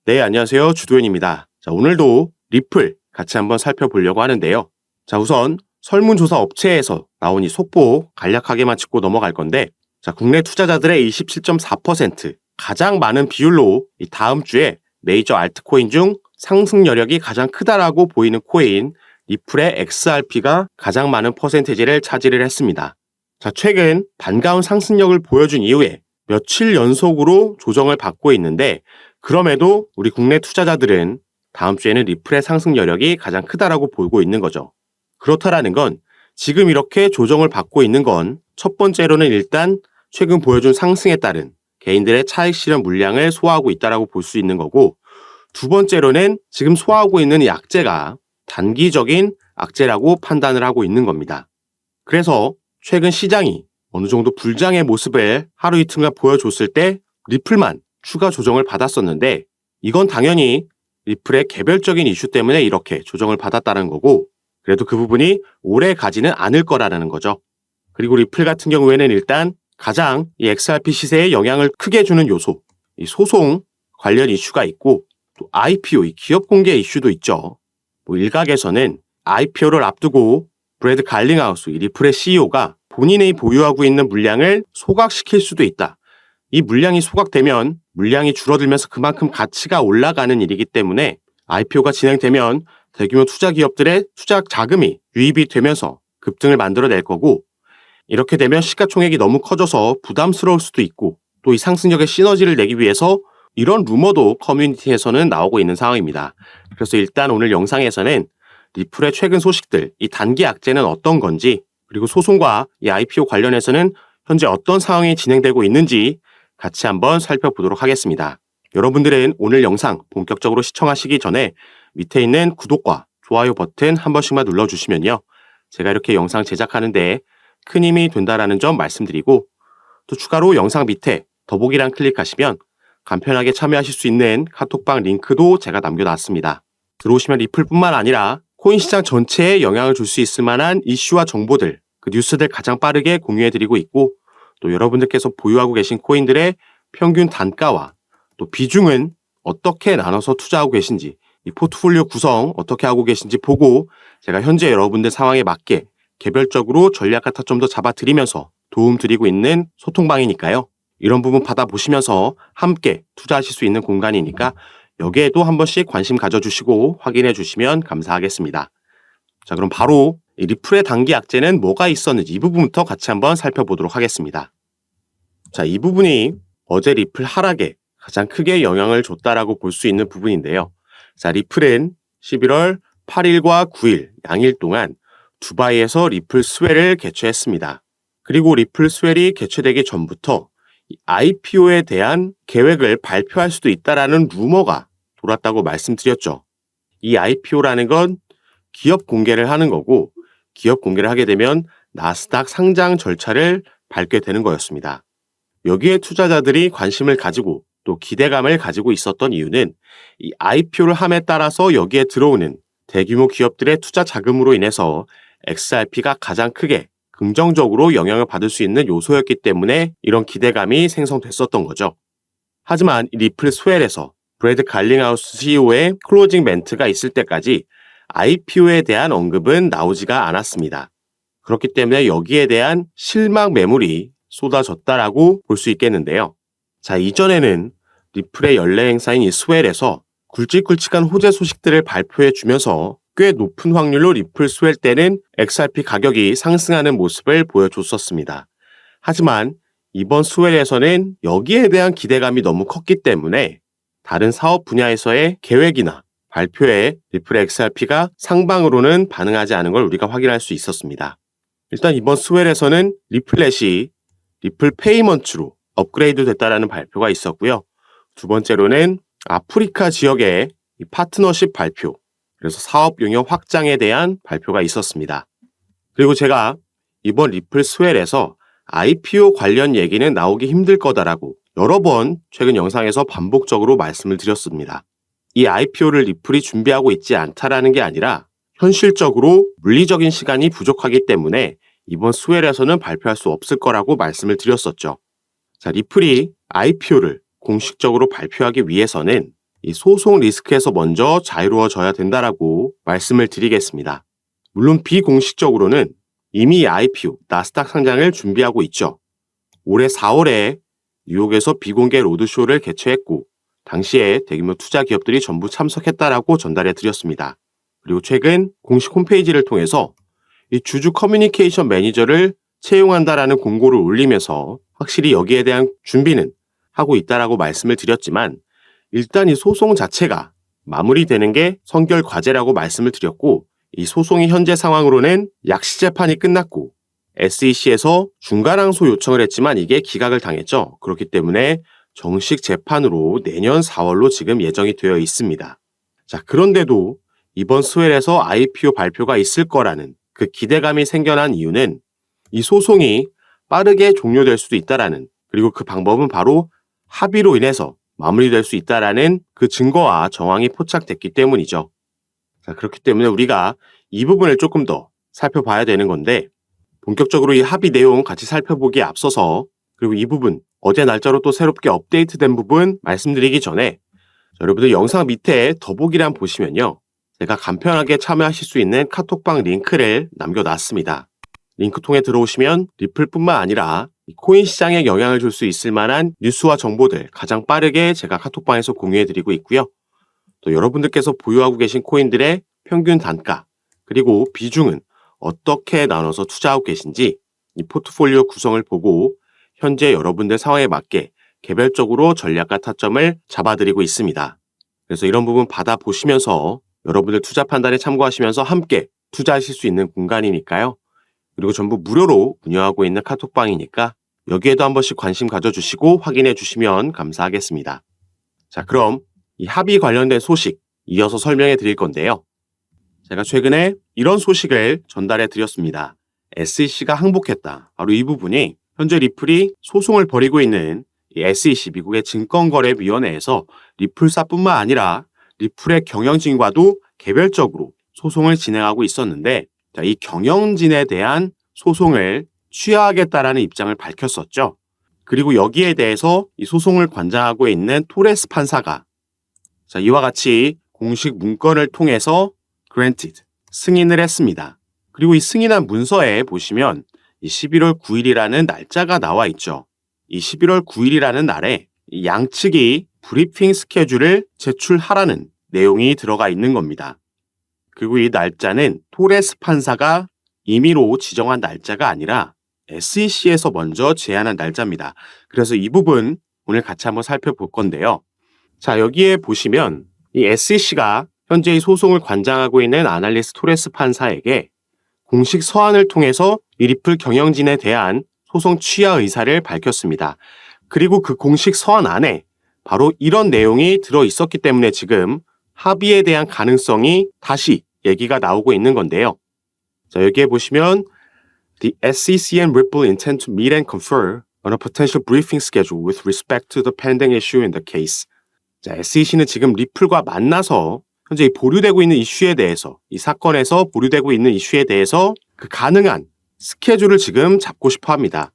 네, 안녕하세요. 주도현입니다. 자, 오늘도 리플 같이 한번 살펴보려고 하는데요. 자, 우선 설문조사 업체에서 나온 이 속보 간략하게만 짚고 넘어갈 건데, 자, 국내 투자자들의 27.4% 가장 많은 비율로 이 다음 주에 메이저 알트코인 중 상승 여력이 가장 크다라고 보이는 코인 리플의 XRP가 가장 많은 퍼센테이지를 차지를 했습니다. 자, 최근 반가운 상승력을 보여준 이후에 며칠 연속으로 조정을 받고 있는데, 그럼에도 우리 국내 투자자들은 다음 주에는 리플의 상승 여력이 가장 크다라고 보고 있는 거죠. 그렇다라는 건 지금 이렇게 조정을 받고 있는 건 첫 번째로는 일단 최근 보여준 상승에 따른 개인들의 차익 실현 물량을 소화하고 있다라고 볼 수 있는 거고, 두 번째로는 지금 소화하고 있는 이 악재가 단기적인 악재라고 판단을 하고 있는 겁니다. 그래서 최근 시장이 어느 정도 불장의 모습을 하루 이틀간 보여줬을 때 리플만 추가 조정을 받았었는데, 이건 당연히 리플의 개별적인 이슈 때문에 이렇게 조정을 받았다는 거고, 그래도 그 부분이 오래 가지는 않을 거라는 거죠. 그리고 리플 같은 경우에는 일단 가장 이 XRP 시세에 영향을 크게 주는 요소, 이 소송 관련 이슈가 있고, 또 IPO, 이 기업 공개 이슈도 있죠. 일각에서는 IPO를 앞두고 브래드 갈링하우스, 이 리플의 CEO가 본인이 보유하고 있는 물량을 소각시킬 수도 있다. 이 물량이 소각되면 물량이 줄어들면서 그만큼 가치가 올라가는 일이기 때문에 IPO가 진행되면 대규모 투자 기업들의 투자 자금이 유입이 되면서 급등을 만들어낼 거고, 이렇게 되면 시가총액이 너무 커져서 부담스러울 수도 있고, 또 이 상승력의 시너지를 내기 위해서 이런 루머도 커뮤니티에서는 나오고 있는 상황입니다. 그래서 일단 오늘 영상에서는 리플의 최근 소식들, 이 단기 악재는 어떤 건지, 그리고 소송과 이 IPO 관련해서는 현재 어떤 상황이 진행되고 있는지 같이 한번 살펴보도록 하겠습니다. 여러분들은 오늘 영상 본격적으로 시청하시기 전에 밑에 있는 구독과 좋아요 버튼 한 번씩만 눌러주시면요, 제가 이렇게 영상 제작하는데 큰 힘이 된다라는 점 말씀드리고, 또 추가로 영상 밑에 더보기란 클릭하시면 간편하게 참여하실 수 있는 카톡방 링크도 제가 남겨놨습니다. 들어오시면 리플뿐만 아니라 코인 시장 전체에 영향을 줄 수 있을 만한 이슈와 정보들, 그 뉴스들 가장 빠르게 공유해드리고 있고, 또 여러분들께서 보유하고 계신 코인들의 평균 단가와 또 비중은 어떻게 나눠서 투자하고 계신지, 이 포트폴리오 구성 어떻게 하고 계신지 보고 제가 현재 여러분들 상황에 맞게 개별적으로 전략 타점도 잡아드리면서 도움드리고 있는 소통방이니까요. 이런 부분 받아보시면서 함께 투자하실 수 있는 공간이니까 여기에도 한 번씩 관심 가져주시고 확인해 주시면 감사하겠습니다. 자, 그럼 바로 이 리플의 단기 악재는 뭐가 있었는지 이 부분부터 같이 한번 살펴보도록 하겠습니다. 자, 이 부분이 어제 리플 하락에 가장 크게 영향을 줬다라고 볼 수 있는 부분인데요. 자, 리플은 11월 8일과 9일 양일 동안 두바이에서 리플 스웰을 개최했습니다. 그리고 리플 스웰이 개최되기 전부터 IPO에 대한 계획을 발표할 수도 있다라는 루머가 돌았다고 말씀드렸죠. 이 IPO라는 건 기업 공개를 하는 거고, 기업 공개를 하게 되면 나스닥 상장 절차를 밟게 되는 거였습니다. 여기에 투자자들이 관심을 가지고 또 기대감을 가지고 있었던 이유는 이 IPO를 함에 따라서 여기에 들어오는 대규모 기업들의 투자 자금으로 인해서 XRP가 가장 크게 긍정적으로 영향을 받을 수 있는 요소였기 때문에 이런 기대감이 생성됐었던 거죠. 하지만 리플 스웰에서 브래드 갈링하우스 CEO의 클로징 멘트가 있을 때까지 IPO에 대한 언급은 나오지가 않았습니다. 그렇기 때문에 여기에 대한 실망 매물이 쏟아졌다라고 볼 수 있겠는데요. 자, 이전에는 리플의 연례 행사인 이 스웰에서 굵직굵직한 호재 소식들을 발표해 주면서 꽤 높은 확률로 리플 스웰 때는 XRP 가격이 상승하는 모습을 보여줬었습니다. 하지만 이번 스웰에서는 여기에 대한 기대감이 너무 컸기 때문에 다른 사업 분야에서의 계획이나 발표에 리플의 XRP가 상방으로는 반응하지 않은 걸 우리가 확인할 수 있었습니다. 일단 이번 스웰에서는 리플렛이 리플 페이먼트로 업그레이드 됐다라는 발표가 있었고요. 두 번째로는 아프리카 지역의 파트너십 발표, 그래서 사업 용역 확장에 대한 발표가 있었습니다. 그리고 제가 이번 리플 스웰에서 IPO 관련 얘기는 나오기 힘들 거다라고 여러 번 최근 영상에서 반복적으로 말씀을 드렸습니다. 이 IPO를 리플이 준비하고 있지 않다라는 게 아니라 현실적으로 물리적인 시간이 부족하기 때문에 이번 스웰에서는 발표할 수 없을 거라고 말씀을 드렸었죠. 자, 리플이 IPO를 공식적으로 발표하기 위해서는 이 소송 리스크에서 먼저 자유로워져야 된다라고 말씀을 드리겠습니다. 물론 비공식적으로는 이미 IPO, 나스닥 상장을 준비하고 있죠. 올해 4월에 뉴욕에서 비공개 로드쇼를 개최했고 당시에 대규모 투자 기업들이 전부 참석했다라고 전달해 드렸습니다. 그리고 최근 공식 홈페이지를 통해서 이 주주 커뮤니케이션 매니저를 채용한다라는 공고를 올리면서 확실히 여기에 대한 준비는 하고 있다라고 말씀을 드렸지만 일단 이 소송 자체가 마무리되는 게 선결 과제라고 말씀을 드렸고 이 소송이 현재 상황으로는 약시 재판이 끝났고 SEC에서 중간 항소 요청을 했지만 이게 기각을 당했죠. 그렇기 때문에 정식 재판으로 내년 4월로 지금 예정이 되어 있습니다. 자, 그런데도 이번 스웰에서 IPO 발표가 있을 거라는 그 기대감이 생겨난 이유는 이 소송이 빠르게 종료될 수도 있다라는 그리고 그 방법은 바로 합의로 인해서 마무리될 수 있다라는 그 증거와 정황이 포착됐기 때문이죠. 자, 그렇기 때문에 우리가 이 부분을 조금 더 살펴봐야 되는 건데 본격적으로 이 합의 내용 같이 살펴보기에 앞서서 그리고 이 부분 어제 날짜로 또 새롭게 업데이트된 부분 말씀드리기 전에 여러분들 영상 밑에 더보기란 보시면요. 제가 간편하게 참여하실 수 있는 카톡방 링크를 남겨놨습니다. 링크 통해 들어오시면 리플뿐만 아니라 코인 시장에 영향을 줄 수 있을 만한 뉴스와 정보들 가장 빠르게 제가 카톡방에서 공유해드리고 있고요. 또 여러분들께서 보유하고 계신 코인들의 평균 단가 그리고 비중은 어떻게 나눠서 투자하고 계신지 이 포트폴리오 구성을 보고 현재 여러분들 상황에 맞게 개별적으로 전략과 타점을 잡아드리고 있습니다. 그래서 이런 부분 받아보시면서 여러분들 투자 판단에 참고하시면서 함께 투자하실 수 있는 공간이니까요. 그리고 전부 무료로 운영하고 있는 카톡방이니까 여기에도 한 번씩 관심 가져주시고 확인해 주시면 감사하겠습니다. 자, 그럼 이 합의 관련된 소식 이어서 설명해 드릴 건데요. 제가 최근에 이런 소식을 전달해 드렸습니다. SEC가 항복했다. 바로 이 부분이 현재 리플이 소송을 벌이고 있는 이 SEC 미국의 증권거래위원회에서 리플사뿐만 아니라 리플의 경영진과도 개별적으로 소송을 진행하고 있었는데 자, 이 경영진에 대한 소송을 취하하겠다라는 입장을 밝혔었죠. 그리고 여기에 대해서 이 소송을 관장하고 있는 토레스 판사가 자, 이와 같이 공식 문건을 통해서 granted, 승인을 했습니다. 그리고 이 승인한 문서에 보시면 이 11월 9일이라는 날짜가 나와 있죠. 이 11월 9일이라는 날에 이 양측이 브리핑 스케줄을 제출하라는 내용이 들어가 있는 겁니다. 그리고 이 날짜는 토레스 판사가 임의로 지정한 날짜가 아니라 SEC에서 먼저 제안한 날짜입니다. 그래서 이 부분 오늘 같이 한번 살펴볼 건데요. 자, 여기에 보시면 이 SEC가 현재 이 소송을 관장하고 있는 아날리스 토레스 판사에게 공식 서한을 통해서 이 리플 경영진에 대한 소송 취하 의사를 밝혔습니다. 그리고 그 공식 서한 안에 바로 이런 내용이 들어 있었기 때문에 지금 합의에 대한 가능성이 다시 얘기가 나오고 있는 건데요. 자, 여기에 보시면 The SEC and Ripple intend to meet and confer on a potential briefing schedule with respect to the pending issue in the case. 자, SEC는 지금 리플과 만나서 현재 보류되고 있는 이슈에 대해서 이 사건에서 보류되고 있는 이슈에 대해서 그 가능한 스케줄을 지금 잡고 싶어 합니다.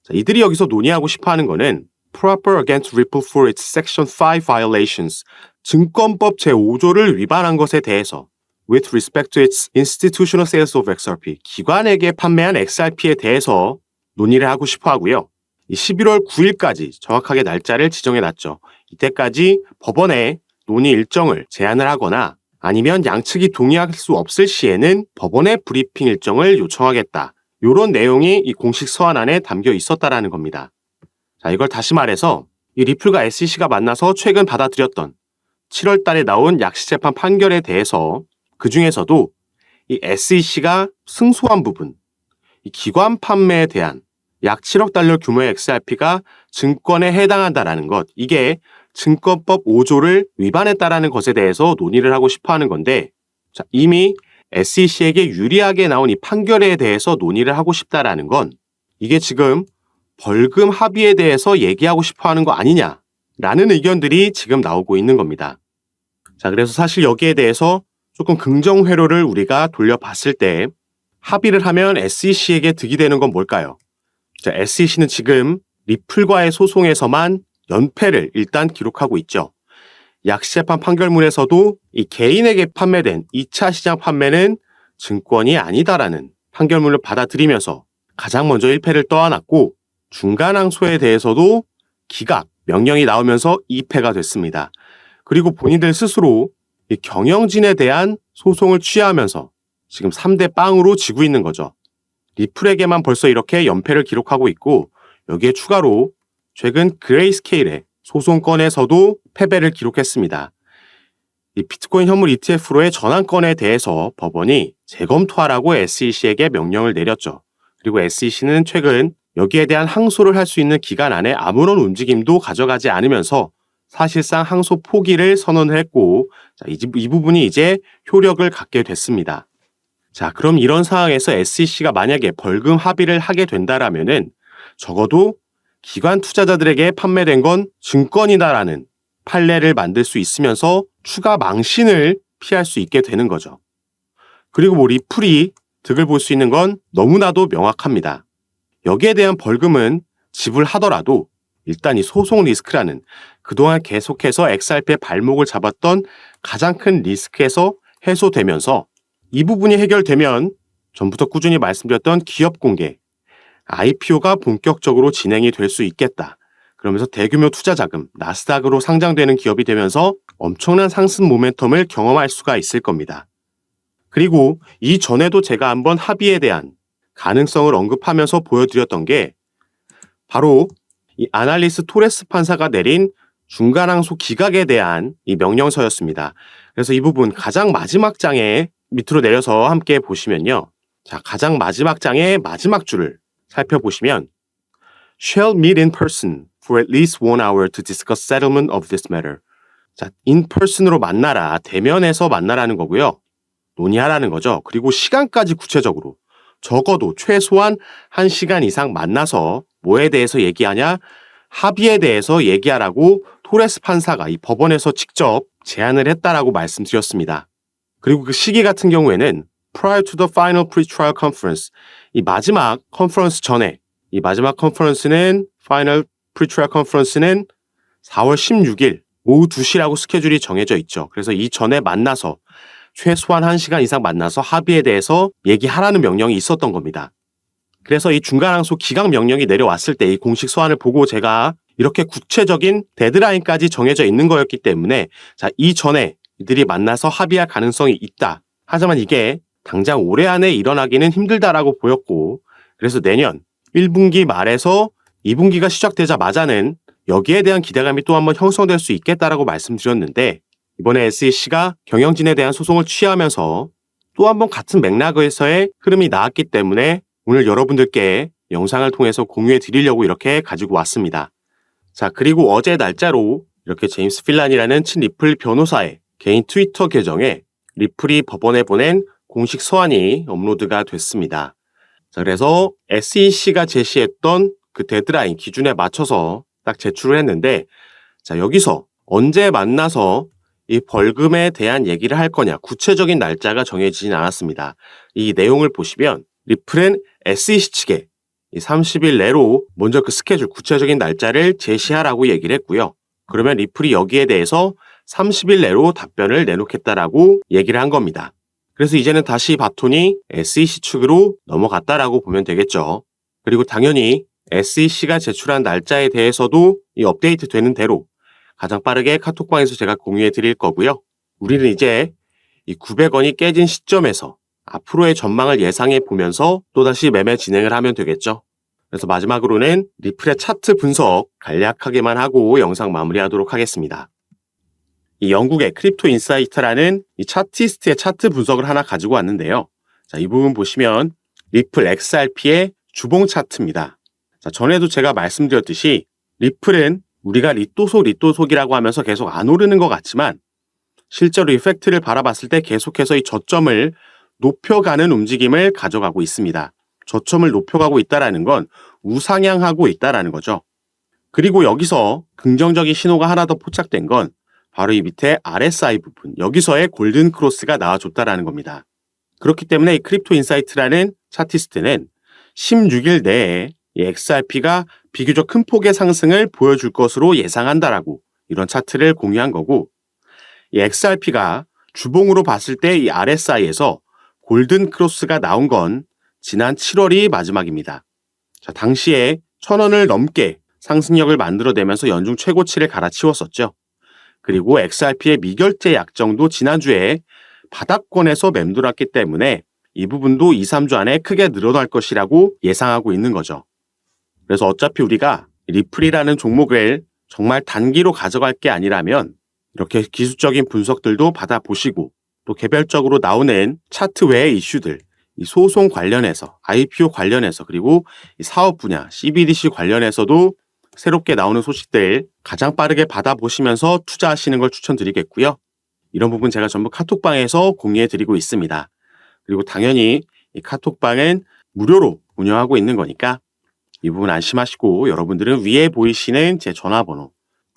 자, 이들이 여기서 논의하고 싶어 하는 거는 proper against Ripple for its Section 5 violations, 증권법 제5조를 위반한 것에 대해서 with respect to its institutional sales of XRP, 기관에게 판매한 XRP에 대해서 논의를 하고 싶어 하고요. 이 11월 9일까지 정확하게 날짜를 지정해 놨죠. 이때까지 법원에 논의 일정을 제안을 하거나 아니면 양측이 동의할 수 없을 시에는 법원의 브리핑 일정을 요청하겠다. 이런 내용이 이 공식 서한 안에 담겨 있었다라는 겁니다. 자, 이걸 다시 말해서 이 리플과 SEC가 만나서 최근 받아들였던 7월 달에 나온 약시재판 판결에 대해서 그 중에서도 이 SEC가 승소한 부분, 이 기관 판매에 대한 약 7억 달러 규모의 XRP가 증권에 해당한다라는 것, 이게 증권법 5조를 위반했다라는 것에 대해서 논의를 하고 싶어 하는 건데, 자, 이미 SEC에게 유리하게 나온 이 판결에 대해서 논의를 하고 싶다라는 건 이게 지금 벌금 합의에 대해서 얘기하고 싶어 하는 거 아니냐라는 의견들이 지금 나오고 있는 겁니다. 자, 그래서 사실 여기에 대해서 조금 긍정 회로를 우리가 돌려봤을 때 합의를 하면 SEC에게 득이 되는 건 뭘까요? 자, SEC는 지금 리플과의 소송에서만 연패를 일단 기록하고 있죠. 약시재판 판결문에서도 이 개인에게 판매된 2차 시장 판매는 증권이 아니다라는 판결문을 받아들이면서 가장 먼저 1패를 떠안았고 중간항소에 대해서도 기각, 명령이 나오면서 2패가 됐습니다. 그리고 본인들 스스로 이 경영진에 대한 소송을 취하하면서 지금 3대 빵으로 지고 있는 거죠. 리플에게만 벌써 이렇게 연패를 기록하고 있고 여기에 추가로 최근 그레이스케일의 소송건에서도 패배를 기록했습니다. 이 비트코인 현물 ETF로의 전환건에 대해서 법원이 재검토하라고 SEC에게 명령을 내렸죠. 그리고 SEC는 최근 여기에 대한 항소를 할 수 있는 기간 안에 아무런 움직임도 가져가지 않으면서 사실상 항소 포기를 선언을 했고 이 부분이 이제 효력을 갖게 됐습니다. 자, 그럼 이런 상황에서 SEC가 만약에 벌금 합의를 하게 된다라면은 적어도 기관 투자자들에게 판매된 건 증권이다라는 판례를 만들 수 있으면서 추가 망신을 피할 수 있게 되는 거죠. 그리고 뭐 리플이 득을 볼 수 있는 건 너무나도 명확합니다. 여기에 대한 벌금은 지불하더라도 일단 이 소송 리스크라는 그동안 계속해서 XRP의 발목을 잡았던 가장 큰 리스크에서 해소되면서 이 부분이 해결되면 전부터 꾸준히 말씀드렸던 기업 공개, IPO가 본격적으로 진행이 될 수 있겠다. 그러면서 대규모 투자 자금, 나스닥으로 상장되는 기업이 되면서 엄청난 상승 모멘텀을 경험할 수가 있을 겁니다. 그리고 이전에도 제가 한번 합의에 대한 가능성을 언급하면서 보여드렸던 게 바로 이 아날리스 토레스 판사가 내린 중간항소 기각에 대한 이 명령서였습니다. 그래서 이 부분 가장 마지막 장에 밑으로 내려서 함께 보시면요. 자, 가장 마지막 장의 마지막 줄을 살펴보시면 shall meet in person for at least 1 hour to discuss settlement of this matter. 자, in person으로 만나라, 대면에서 만나라는 거고요. 논의하라는 거죠. 그리고 시간까지 구체적으로 적어도 최소한 1시간 이상 만나서 뭐에 대해서 얘기하냐? 합의에 대해서 얘기하라고 토레스 판사가 이 법원에서 직접 제안을 했다라고 말씀드렸습니다. 그리고 그 시기 같은 경우에는 prior to the final pre-trial conference, 이 마지막 컨퍼런스 전에, 이 마지막 컨퍼런스는 final pre-trial conference는 4월 16일 오후 2시라고 스케줄이 정해져 있죠. 그래서 이 전에 만나서 최소한 1시간 이상 만나서 합의에 대해서 얘기하라는 명령이 있었던 겁니다. 그래서 이 중간항소 기각 명령이 내려왔을 때 이 공식 서한을 보고 제가 이렇게 구체적인 데드라인까지 정해져 있는 거였기 때문에 자, 이전에 이들이 만나서 합의할 가능성이 있다. 하지만 이게 당장 올해 안에 일어나기는 힘들다라고 보였고 그래서 내년 1분기 말에서 2분기가 시작되자마자는 여기에 대한 기대감이 또 한번 형성될 수 있겠다라고 말씀드렸는데 이번에 SEC가 경영진에 대한 소송을 취하면서 또 한번 같은 맥락에서의 흐름이 나왔기 때문에 오늘 여러분들께 영상을 통해서 공유해 드리려고 이렇게 가지고 왔습니다. 자, 그리고 어제 날짜로 이렇게 제임스 필란이라는 친리플 변호사의 개인 트위터 계정에 리플이 법원에 보낸 공식 서한이 업로드가 됐습니다. 자, 그래서 SEC가 제시했던 그 데드라인 기준에 맞춰서 딱 제출을 했는데 자, 여기서 언제 만나서 이 벌금에 대한 얘기를 할 거냐 구체적인 날짜가 정해지진 않았습니다. 이 내용을 보시면 리플은 SEC 측에 30일 내로 먼저 그 스케줄 구체적인 날짜를 제시하라고 얘기를 했고요. 그러면 리플이 여기에 대해서 30일 내로 답변을 내놓겠다라고 얘기를 한 겁니다. 그래서 이제는 다시 바톤이 SEC 측으로 넘어갔다라고 보면 되겠죠. 그리고 당연히 SEC가 제출한 날짜에 대해서도 이 업데이트 되는 대로 가장 빠르게 카톡방에서 제가 공유해 드릴 거고요. 우리는 이제 이 900원이 깨진 시점에서 앞으로의 전망을 예상해 보면서 또다시 매매 진행을 하면 되겠죠. 그래서 마지막으로는 리플의 차트 분석 간략하게만 하고 영상 마무리하도록 하겠습니다. 이 영국의 크립토 인사이트라는 이 차티스트의 차트 분석을 하나 가지고 왔는데요. 자, 이 부분 보시면 리플 XRP의 주봉 차트입니다. 자, 전에도 제가 말씀드렸듯이 리플은 우리가 리또속이라고 하면서 계속 안 오르는 것 같지만 실제로 이펙트를 바라봤을 때 계속해서 이 저점을 높여가는 움직임을 가져가고 있습니다. 저점을 높여가고 있다는 건 우상향하고 있다는 거죠. 그리고 여기서 긍정적인 신호가 하나 더 포착된 건 바로 이 밑에 RSI 부분, 여기서의 골든 크로스가 나와줬다는 겁니다. 그렇기 때문에 이 크립토 인사이트라는 차티스트는 16일 내에 이 XRP가 비교적 큰 폭의 상승을 보여줄 것으로 예상한다라고 이런 차트를 공유한 거고 이 XRP가 주봉으로 봤을 때 이 RSI에서 골든 크로스가 나온 건 지난 7월이 마지막입니다. 자, 당시에 1,000원을 넘게 상승력을 만들어내면서 연중 최고치를 갈아치웠었죠. 그리고 XRP의 미결제 약정도 지난주에 바닥권에서 맴돌았기 때문에 이 부분도 2, 3주 안에 크게 늘어날 것이라고 예상하고 있는 거죠. 그래서 어차피 우리가 리플이라는 종목을 정말 단기로 가져갈 게 아니라면 이렇게 기술적인 분석들도 받아보시고 또 개별적으로 나오는 차트 외의 이슈들, 이 소송 관련해서, IPO 관련해서 그리고 이 사업 분야, CBDC 관련해서도 새롭게 나오는 소식들 가장 빠르게 받아보시면서 투자하시는 걸 추천드리겠고요. 이런 부분 제가 전부 카톡방에서 공유해드리고 있습니다. 그리고 당연히 이 카톡방은 무료로 운영하고 있는 거니까 이 부분 안심하시고 여러분들은 위에 보이시는 제 전화번호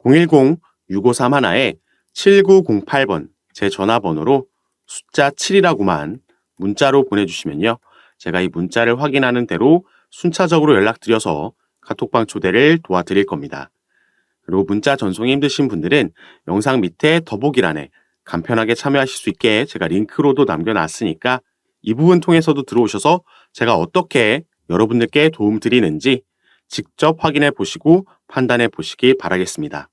010-6531-7908번 제 전화번호로 숫자 7이라고만 문자로 보내주시면요. 제가 이 문자를 확인하는 대로 순차적으로 연락드려서 카톡방 초대를 도와드릴 겁니다. 그리고 문자 전송이 힘드신 분들은 영상 밑에 더보기란에 간편하게 참여하실 수 있게 제가 링크로도 남겨놨으니까 이 부분 통해서도 들어오셔서 제가 어떻게 여러분들께 도움 드리는지 직접 확인해 보시고 판단해 보시기 바라겠습니다.